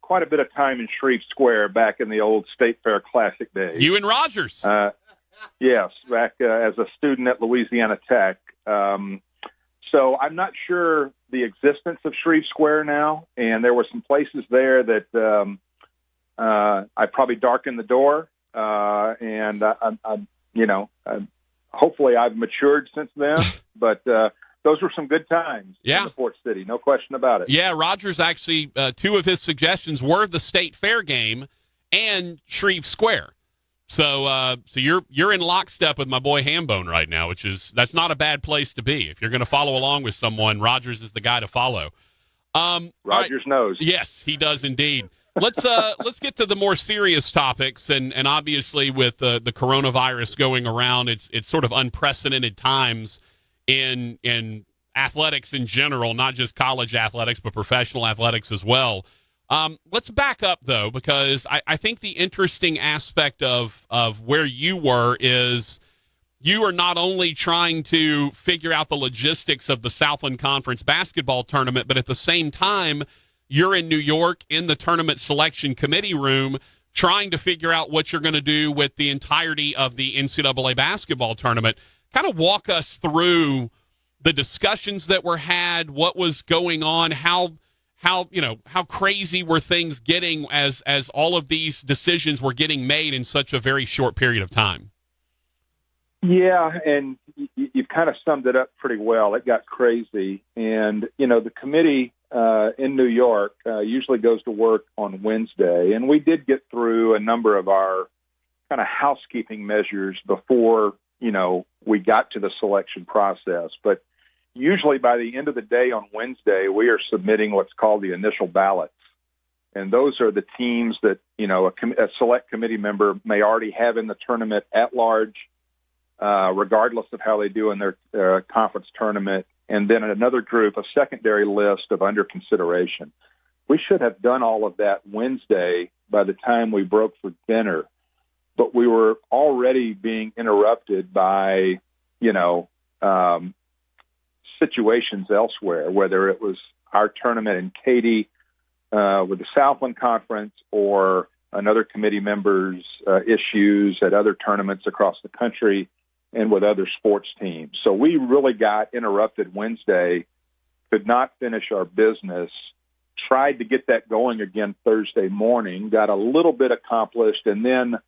quite a bit of time in Shreve Square back in the old State Fair Classic days. You and Rogers. Yes, back as a student at Louisiana Tech. So I'm not sure the existence of Shreve Square now, and there were some places there that I probably darkened the door, and hopefully I've matured since then, but those were some good times in the Port City, no question about it. Yeah, Rogers actually, two of his suggestions were the State Fair game and Shreve Square. So you're in lockstep with my boy Hambone right now, that's not a bad place to be. If you're going to follow along with someone, Rogers is the guy to follow. Rogers knows. Yes, he does indeed. Let's get to the more serious topics, and obviously with the coronavirus going around, it's sort of unprecedented times in athletics in general, not just college athletics, but professional athletics as well. Let's back up, though, because I think the interesting aspect of where you were is you are not only trying to figure out the logistics of the Southland Conference basketball tournament, but at the same time, you're in New York in the tournament selection committee room trying to figure out what you're going to do with the entirety of the NCAA basketball tournament. Kind of walk us through the discussions that were had, what was going on, how crazy were things getting as all of these decisions were getting made in such a very short period of time? Yeah, and you've kind of summed it up pretty well. It got crazy. And, the committee in New York usually goes to work on Wednesday. And we did get through a number of our kind of housekeeping measures before, we got to the selection process. But usually by the end of the day on Wednesday, we are submitting what's called the initial ballots. And those are the teams that, a select committee member may already have in the tournament at large, regardless of how they do in their conference tournament. And then another group, a secondary list of under consideration. We should have done all of that Wednesday by the time we broke for dinner. But we were already being interrupted by, situations elsewhere, whether it was our tournament in Katy with the Southland Conference or another committee member's issues at other tournaments across the country and with other sports teams. So we really got interrupted Wednesday, could not finish our business, tried to get that going again Thursday morning, got a little bit accomplished, and then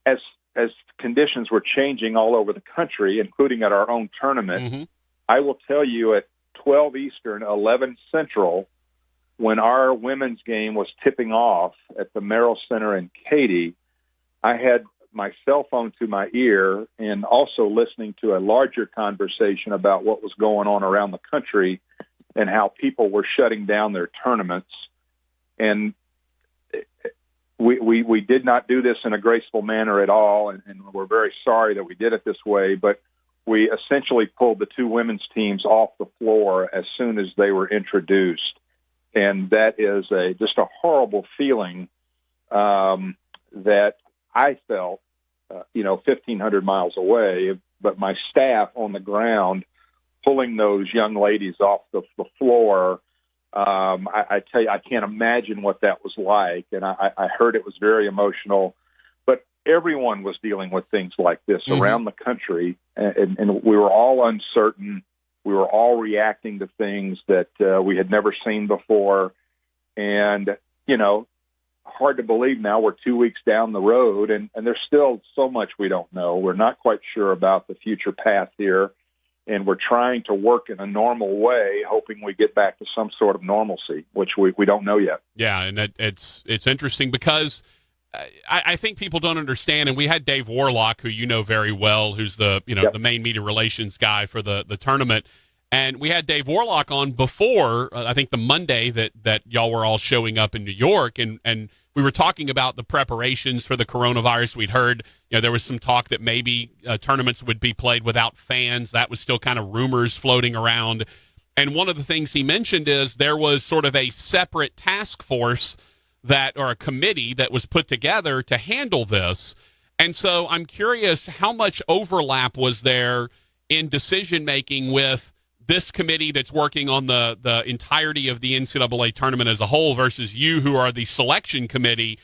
as conditions were changing all over the country, including at our own tournament, I will tell you at 12 Eastern, 11 Central, when our women's game was tipping off at the Merrill Center in Katy, I had my cell phone to my ear and also listening to a larger conversation about what was going on around the country and how people were shutting down their tournaments. And we did not do this in a graceful manner at all, and we're very sorry that we did it this way, but we essentially pulled the two women's teams off the floor as soon as they were introduced. And that is just a horrible feeling that I felt, 1,500 miles away, but my staff on the ground pulling those young ladies off the floor, I tell you, I can't imagine what that was like. And I heard it was very emotional. But everyone was dealing with things like this around the country, and we were all uncertain. We were all reacting to things that we had never seen before. And, hard to believe now we're 2 weeks down the road, and there's still so much we don't know. We're not quite sure about the future path here, and we're trying to work in a normal way, hoping we get back to some sort of normalcy, which we don't know yet. Yeah, and it's interesting because I think people don't understand, and we had Dave Warlock, who you know very well, who's the the main media relations guy for the tournament, and we had Dave Warlock on before I think the Monday that y'all were all showing up in New York, and we were talking about the preparations for the coronavirus. We'd heard there was some talk that maybe tournaments would be played without fans. That was still kind of rumors floating around, and one of the things he mentioned is there was sort of a separate task force or a committee that was put together to handle this. And so I'm curious, how much overlap was there in decision making with this committee that's working on the entirety of the NCAA tournament as a whole versus you who are the selection committee,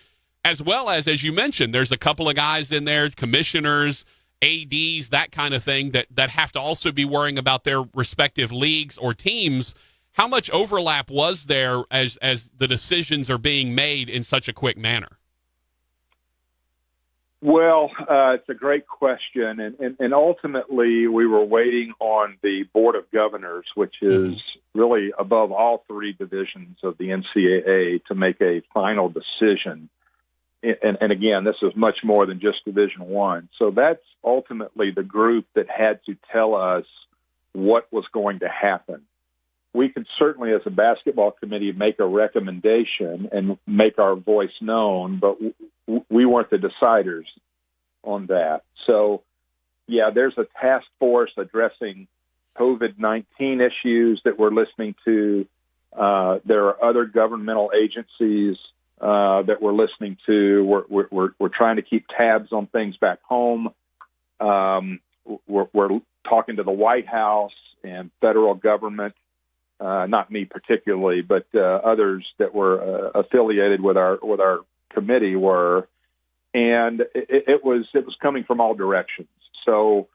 as well as you mentioned, there's a couple of guys in there, commissioners, ADs, that kind of thing, that have to also be worrying about their respective leagues or teams. How much overlap was there as the decisions are being made in such a quick manner? Well, it's a great question, and ultimately we were waiting on the Board of Governors, which is really above all three divisions of the NCAA, to make a final decision. And again, this is much more than just Division I. So that's ultimately the group that had to tell us what was going to happen. We could certainly, as a basketball committee, make a recommendation and make our voice known, but we weren't the deciders on that. So, yeah, there's a task force addressing COVID-19 issues that we're listening to. There are other governmental agencies that we're listening to. We're trying to keep tabs on things back home. We're talking to the White House and federal government. Not me particularly, but others that were affiliated with our committee were, and it was coming from all directions. So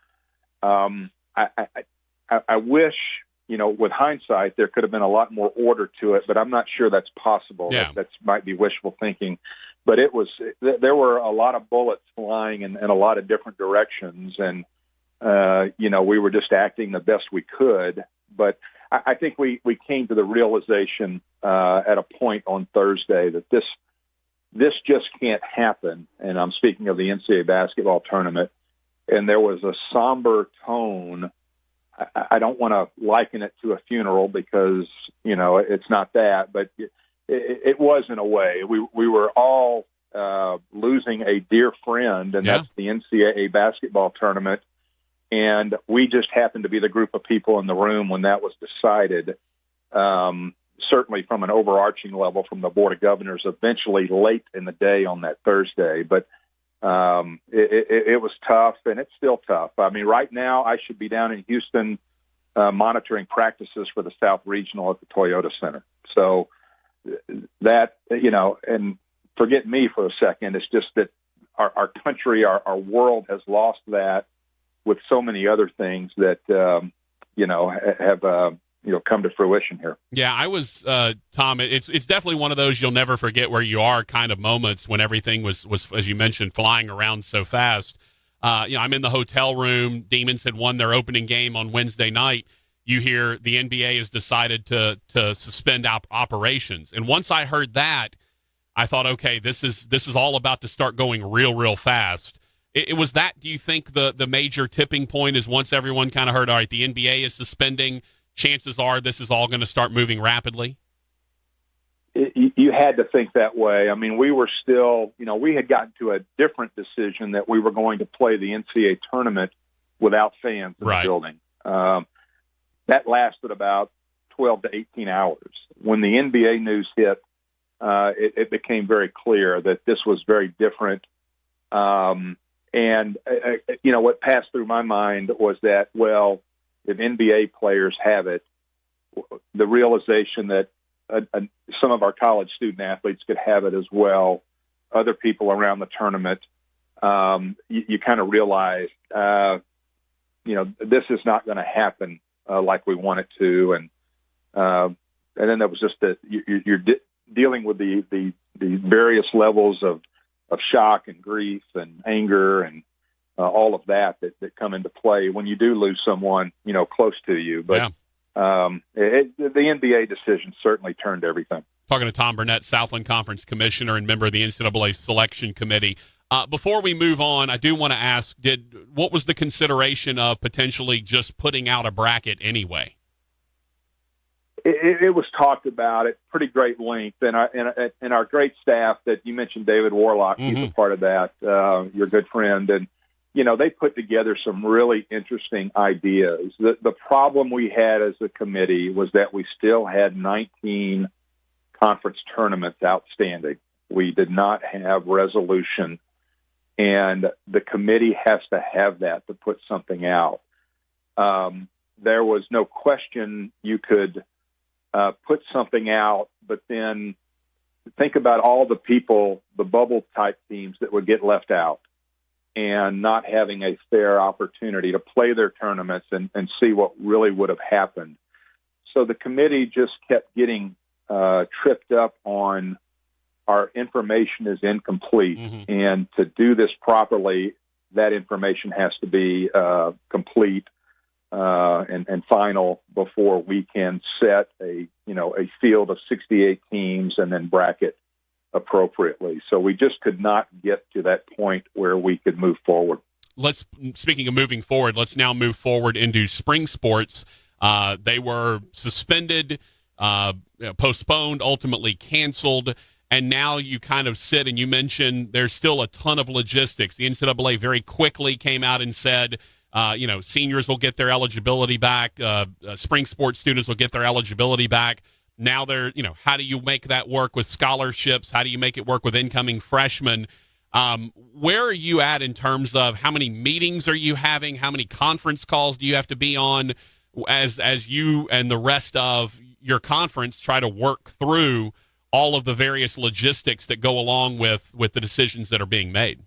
I wish, with hindsight, there could have been a lot more order to it, but I'm not sure that's possible. Yeah. That might be wishful thinking, but there were a lot of bullets flying in a lot of different directions, and we were just acting the best we could, but I think we came to the realization at a point on Thursday that this just can't happen. And I'm speaking of the NCAA basketball tournament. And there was a somber tone. I don't want to liken it to a funeral because, it's not that, but it was in a way. We were all losing a dear friend, and that's the NCAA basketball tournament. And we just happened to be the group of people in the room when that was decided, certainly from an overarching level from the Board of Governors, eventually late in the day on that Thursday. But it was tough, and it's still tough. I mean, right now I should be down in Houston monitoring practices for the South Regional at the Toyota Center. So that, and forget me for a second, it's just that our country, our world has lost that, with so many other things that, have, come to fruition here. Yeah, I was, Tom, it's definitely one of those you'll never forget where you are kind of moments when everything was, as you mentioned, flying around so fast. I'm in the hotel room. Demons had won their opening game on Wednesday night. You hear the NBA has decided to suspend operations. And once I heard that, I thought, okay, this is all about to start going real, real fast. It was that, do you think, the major tipping point is once everyone kind of heard, all right, the NBA is suspending, chances are this is all going to start moving rapidly? You had to think that way. I mean, we were still, we had gotten to a different decision that we were going to play the NCAA tournament without fans in the building. That lasted about 12 to 18 hours. When the NBA news hit, it became very clear that this was very different. And what passed through my mind was that, well, if NBA players have it, the realization that some of our college student athletes could have it as well, other people around the tournament, you kind of realize, this is not going to happen like we want it to. And then there was just you're dealing with the various levels of shock and grief and anger and all of that come into play when you do lose someone, close to you. But the NBA decision certainly turned everything. Talking to Tom Burnett, Southland Conference Commissioner and member of the NCAA Selection Committee. Before we move on, I do want to ask, what was the consideration of potentially just putting out a bracket anyway? It was talked about at pretty great length, and our great staff that you mentioned, David Warlock, he's a part of that, your good friend, and they put together some really interesting ideas. The problem we had as a committee was that we still had 19 conference tournaments outstanding. We did not have resolution, and the committee has to have that to put something out. there was no question you could put something out, but then think about all the people, the bubble type teams that would get left out and not having a fair opportunity to play their tournaments and see what really would have happened. So the committee just kept getting tripped up on our information is incomplete. Mm-hmm. And to do this properly, that information has to be complete and final before we can set a field of 68 teams and then bracket appropriately. So we just could not get to that point where we could move forward. Speaking of moving forward, let's now move forward into spring sports. They were suspended, postponed, ultimately canceled, and now you kind of sit and you mentioned there's still a ton of logistics. The NCAA very quickly came out and said, seniors will get their eligibility back. Spring sports students will get their eligibility back. Now how do you make that work with scholarships? How do you make it work with incoming freshmen? Where are you at in terms of how many meetings are you having? How many conference calls do you have to be on as you and the rest of your conference try to work through all of the various logistics that go along with the decisions that are being made?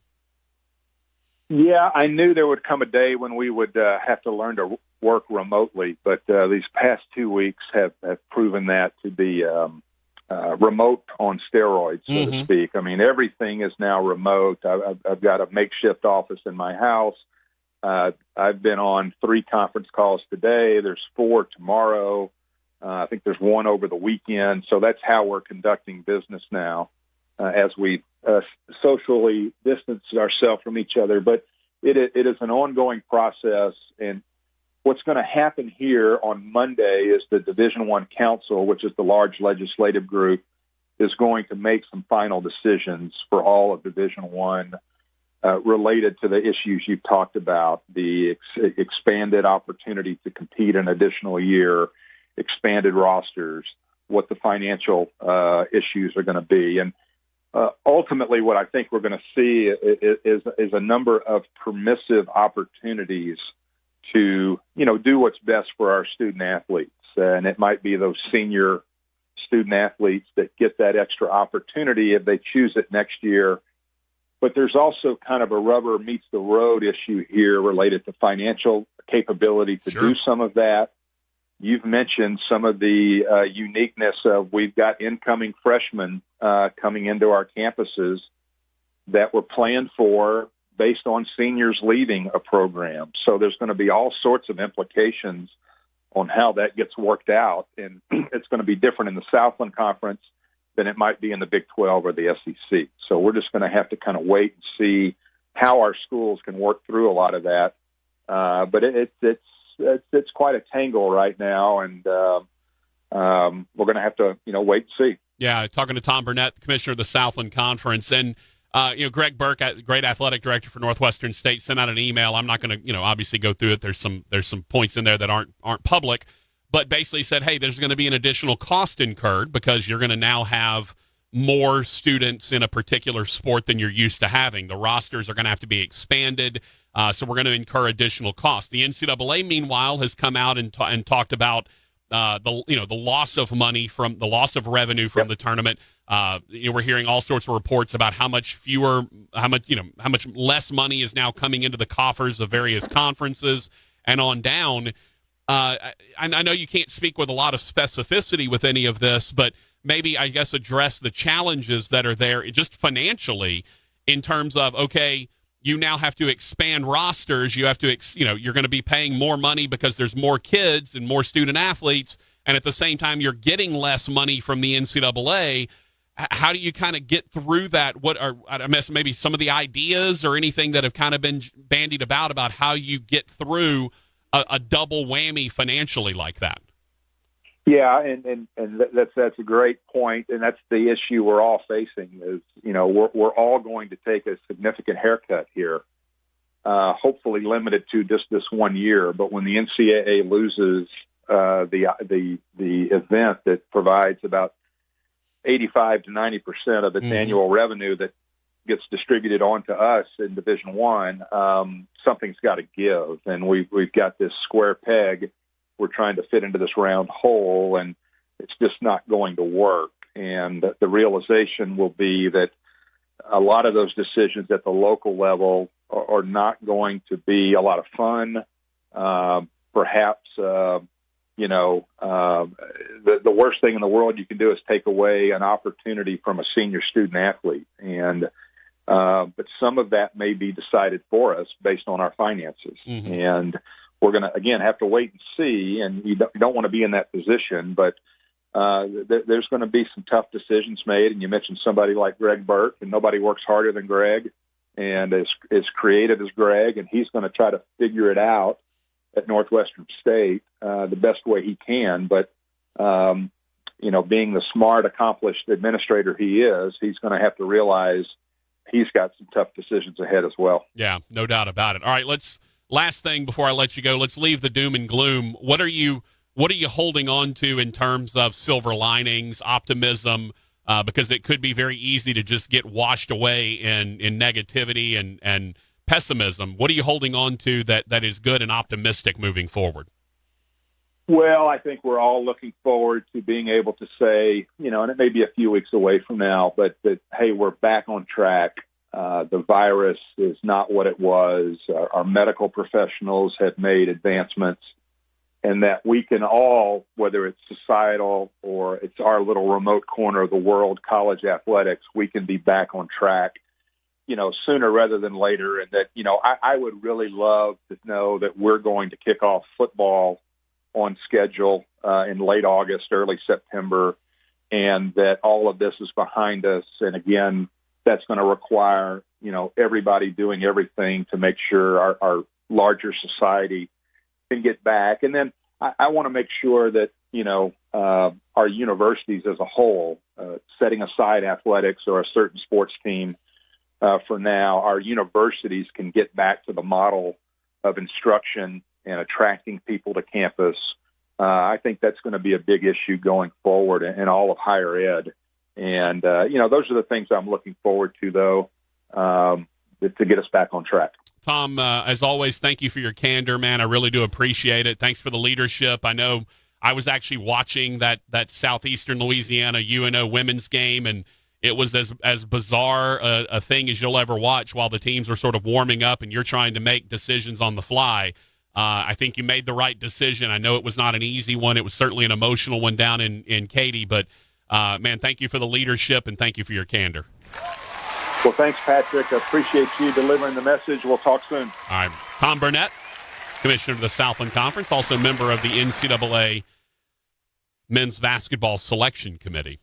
Yeah, I knew there would come a day when we would have to learn to work remotely, but these past 2 weeks have proven that to be remote on steroids, so mm-hmm. to speak. I mean, everything is now remote. I've got a makeshift office in my house. I've been on 3 conference calls today. There's 4 tomorrow. I think there's 1 over the weekend. So that's how we're conducting business now as we socially distance ourselves from each other. But it is an ongoing process. And what's going to happen here on Monday is the Division I Council, which is the large legislative group, is going to make some final decisions for all of Division I related to the issues you've talked about, the expanded opportunity to compete an additional year, expanded rosters, what the financial issues are going to be. And ultimately, what I think we're going to see is a number of permissive opportunities to, do what's best for our student athletes. And it might be those senior student athletes that get that extra opportunity if they choose it next year. But there's also kind of a rubber meets the road issue here related to financial capability to do some of that. You've mentioned some of the uniqueness of we've got incoming freshmen coming into our campuses that were planned for based on seniors leaving a program. So there's going to be all sorts of implications on how that gets worked out. And it's going to be different in the Southland Conference than it might be in the Big 12 or the SEC. So we're just going to have to kind of wait and see how our schools can work through a lot of that. But it's quite a tangle right now, and we're going to have to, wait and see. Yeah, talking to Tom Burnett, the commissioner of the Southland Conference, and Greg Burke, great athletic director for Northwestern State, sent out an email. I'm not going to, obviously go through it. There's some points in there that aren't public, but basically said, hey, there's going to be an additional cost incurred because you're going to now have more students in a particular sport than you're used to having. The rosters are going to have to be expanded. So we're going to incur additional costs. The NCAA, meanwhile, has come out and talked about the loss of money from the loss of revenue from the tournament. We're hearing all sorts of reports about how much less money is now coming into the coffers of various conferences and on down. I know you can't speak with a lot of specificity with any of this, but maybe I guess address the challenges that are there just financially in terms of, okay, you now have to expand rosters. You have to, you're going to be paying more money because there's more kids and more student athletes. And at the same time, you're getting less money from the NCAA. How do you kind of get through that? What are, I guess, maybe some of the ideas or anything that have kind of been bandied about how you get through a double whammy financially like that? Yeah, and that's a great point, and that's the issue we're all facing. Is we're all going to take a significant haircut here, hopefully limited to just this 1 year. But when the NCAA loses the event that provides about 85 to 90% of its annual revenue that gets distributed onto us in Division I, something's got to give, and we've got this square peg we're trying to fit into this round hole, and it's just not going to work. And the realization will be that a lot of those decisions at the local level are not going to be a lot of fun. Perhaps, the worst thing in the world you can do is take away an opportunity from a senior student athlete. And but some of that may be decided for us based on our finances. Mm-hmm. And we're going to, again, have to wait and see. And you don't want to be in that position, but there's going to be some tough decisions made. And you mentioned somebody like Greg Burke, and nobody works harder than Greg and is creative as Greg. And he's going to try to figure it out at Northwestern State the best way he can. But, being the smart, accomplished administrator he is, he's going to have to realize he's got some tough decisions ahead as well. Yeah, no doubt about it. All right, last thing before I let you go, let's leave the doom and gloom. What are you holding on to in terms of silver linings, optimism? Because it could be very easy to just get washed away in negativity and pessimism. What are you holding on to that is good and optimistic moving forward? Well, I think we're all looking forward to being able to say, and it may be a few weeks away from now, but that, hey, we're back on track. The virus is not what it was. Our medical professionals have made advancements, and that we can all, whether it's societal or it's our little remote corner of the world, college athletics, we can be back on track, sooner rather than later. And that, I would really love to know that we're going to kick off football on schedule in late August, early September, and that all of this is behind us. And again, that's going to require, everybody doing everything to make sure our larger society can get back. And then I want to make sure that, our universities as a whole, setting aside athletics or a certain sports team for now, our universities can get back to the model of instruction and attracting people to campus. I think that's going to be a big issue going forward in all of higher ed. And, those are the things I'm looking forward to, though, to get us back on track. Tom, as always, thank you for your candor, man. I really do appreciate it. Thanks for the leadership. I know I was actually watching that Southeastern Louisiana UNO women's game, and it was as bizarre a thing as you'll ever watch while the teams were sort of warming up and you're trying to make decisions on the fly. I think you made the right decision. I know it was not an easy one. It was certainly an emotional one down in Katy, but man, thank you for the leadership and thank you for your candor. Well, thanks, Patrick. I appreciate you delivering the message. We'll talk soon. All right. Tom Burnett, Commissioner of the Southland Conference, also member of the NCAA Men's Basketball Selection Committee.